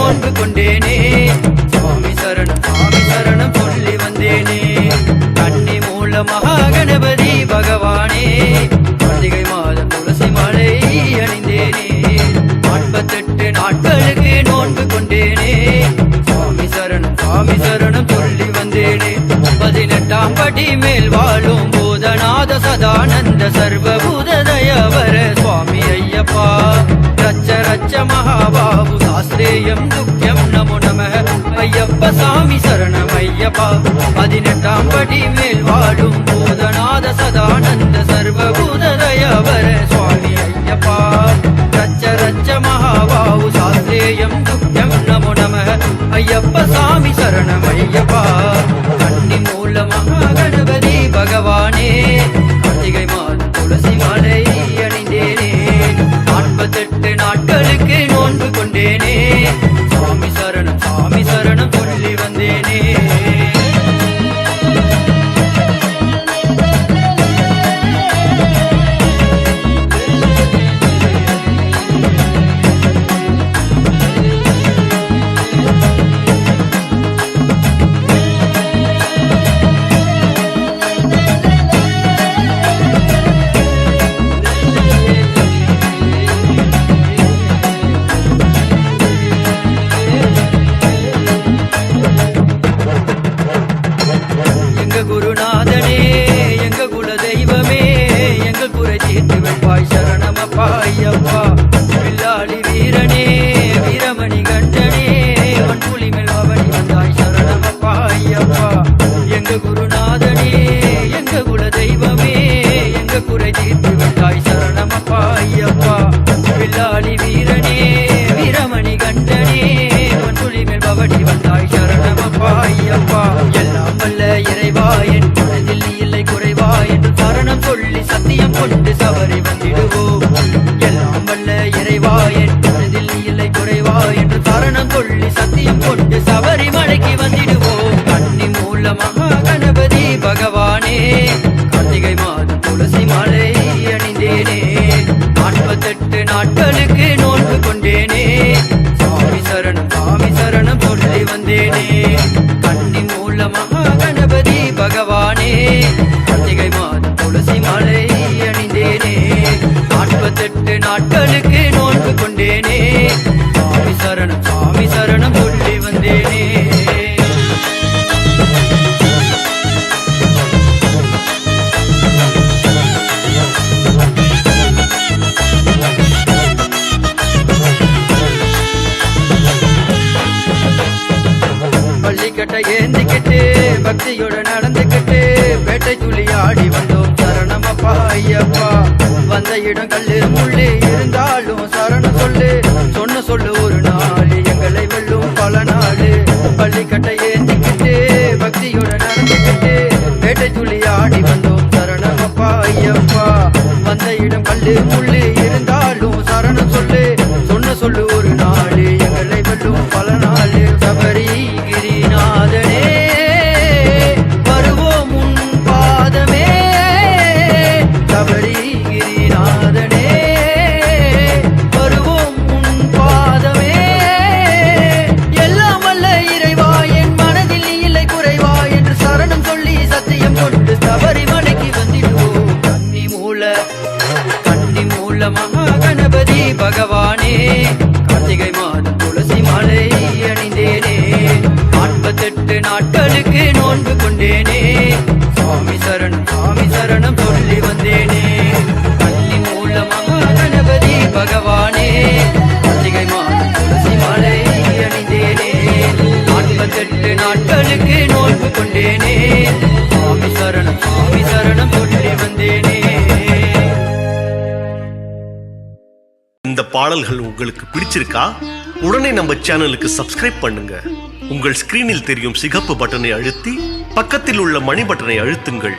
நோன்பு கொண்டேனே சுவாமி சரணம் சொல்லி வந்தேனே கன்னி மூல மகாகணபதி பகவானே கார்த்திகை மாதம் துளசி மாலை அணிந்தேனே 48 நாட்களுக்கு நோன்பு கொண்டேனே சுவாமி சரணம் சொல்லி வந்தேனே 18ஆம் படி மேல் வாழும் பூதநாத சதானந்த சர்வபூத தயவர சுவாமி ஐயப்பா ரச்ச மகாபாபு சாஸ்திரேயம் துக்கியம் நமோ நம ஐயப்ப சாமி சரணம் ஐயப்பா 18ஆம் படி மேல் வாழும் பூதநாத சதானந்த சர்வபூத தயவர சுவாமி ஐயப்பா ரச்ச மகாபாபு சாஸ்திரேயம் துக்கியம் நமோ நம ஐயப்ப சாமி சரணம் ஐயப்பா கன்னி மூல மகாகணபதி பகவானே கார்த்திகை மாதம் துளசி மாலை அணிந்தேனே 48 நாட்களுக்கு நோன்பு கொண்டேனே சுவாமி சரணம் சொல்லி வந்தேனே குருநாதனே எங்க குல தெய்வமே எங்க குறை தீர்த்து வைப்பாய் சரணமப்பா ஐயப்பா வில்லாளி வீரனே வீரமணி கண்டனே வன்புலி மேல் அவனி வந்தாய் சரணமப்பா ஐயப்பா எங்க குருநாதனே எங்க குல தெய்வமே எங்க குறை தீர்த்து வைத்தாய் சரணமப்பா ஐயப்பா வில்லாளி வீரனே வீரமணி கண்டனே வன்புலி மேல் அவனி வந்தாய் சரணமப்பா ஐயப்பா எல்லாம் வல்ல இறைவா என் மனதில் இல்லை குறைவா என்று சரணம் சொல்லி சத்தியம் கொண்டு சபரி வந்திடுவோம் எல்லாம் வல்ல இறைவா என் மனதில் இல்லை குறைவா என்று சரணம் சொல்லி சத்தியம் கொண்டு சபரி மலைக்கு வந்திடுவோம் கன்னி மூல மகாகணபதி பகவானே கார்த்திகை மாதம் துளசி மாலை அணிந்தேனே 48 நாட்களுக்கு நோன்பு கொண்டேனே சுவாமி சரணம் சொல்லி வந்தேனே கன்னி மூல மகாகணபதி பகவானே கார்த்திகை மாதம் துளசி மாலை அணிந்தேனே 48 நாட்களுக்கு நோன்பு கொண்டேனே சுவாமி சரணம் சொல்லி வந்தேனே பள்ளிக்கட்டை ஏந்திக்கிட்டு பக்தியோட நடந்துக்கிட்டு வேட்டை துளி ஆடி வந்தோம் சரணமப்பா ஐயப்பா வந்த இடம் கல்லு முள்ளு இருந்தாலும் சரணம் சொல்லு ஒரு நாள் எங்களை வெல்லும் பல நாள் பள்ளிக்கட்டை ஏந்திக்கிட்டு பக்தியோட நடந்துக்கிட்டு வேட்டை துளி ஆடி வந்தோம் சரணமப்பா ஐயப்பா வந்த இடம் கல்லு முள்ளு இருந்தாலும் சரணம் சொல்லு ஒரு நாள் எங்களை வெல்லும் பல நாள் சபரி கிரிநாதனே வருவோம் உன் பாதமே சபரி கிரிநாதனே வருவோம் உன் பாதமே எல்லாம் வல்ல இறைவா என் மனதில் இல்லை குறைவா என்று சரணம் சொல்லி சத்தியம் கொண்டு சபரி மலைக்கு வந்திடுவோம் கன்னி மூல மகாகணபதி பகவானே கார்த்திகை மாதம் துளசி மாலை அணிந்தேனே 48 நாட்களுக்கு நோன்பு கொண்டேனே சுவாமி சரணம் சொல்லி வந்தேனே கன்னி மூல மகாகணபதி பகவானே கார்த்திகை மாதம் துளசி மாலை அணிந்தேனே 48 நாட்களுக்கு நோன்பு கொண்டேனே சுவாமி சரணம் சொல்லி வந்தேனே. இந்த பாடல்கள் உங்களுக்கு பிடிச்சிருக்கா? உடனே நம்ம சேனலுக்கு சப்ஸ்கிரைப் பண்ணுங்க. உங்கள் ஸ்கிரீனில் தெரியும் சிகப்பு பட்டனை அழுத்தி பக்கத்தில் உள்ள மணி பட்டனை அழுத்துங்கள்.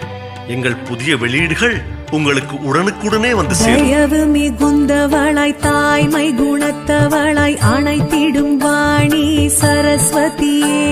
எங்கள் புதிய வெளியீடுகள் உங்களுக்கு உடனுக்குடனே வந்து சேரும். மிகுந்தவளாய் தாய்மை குணத்தவளாய் அணைத்திடும் வாணி சரஸ்வதியே.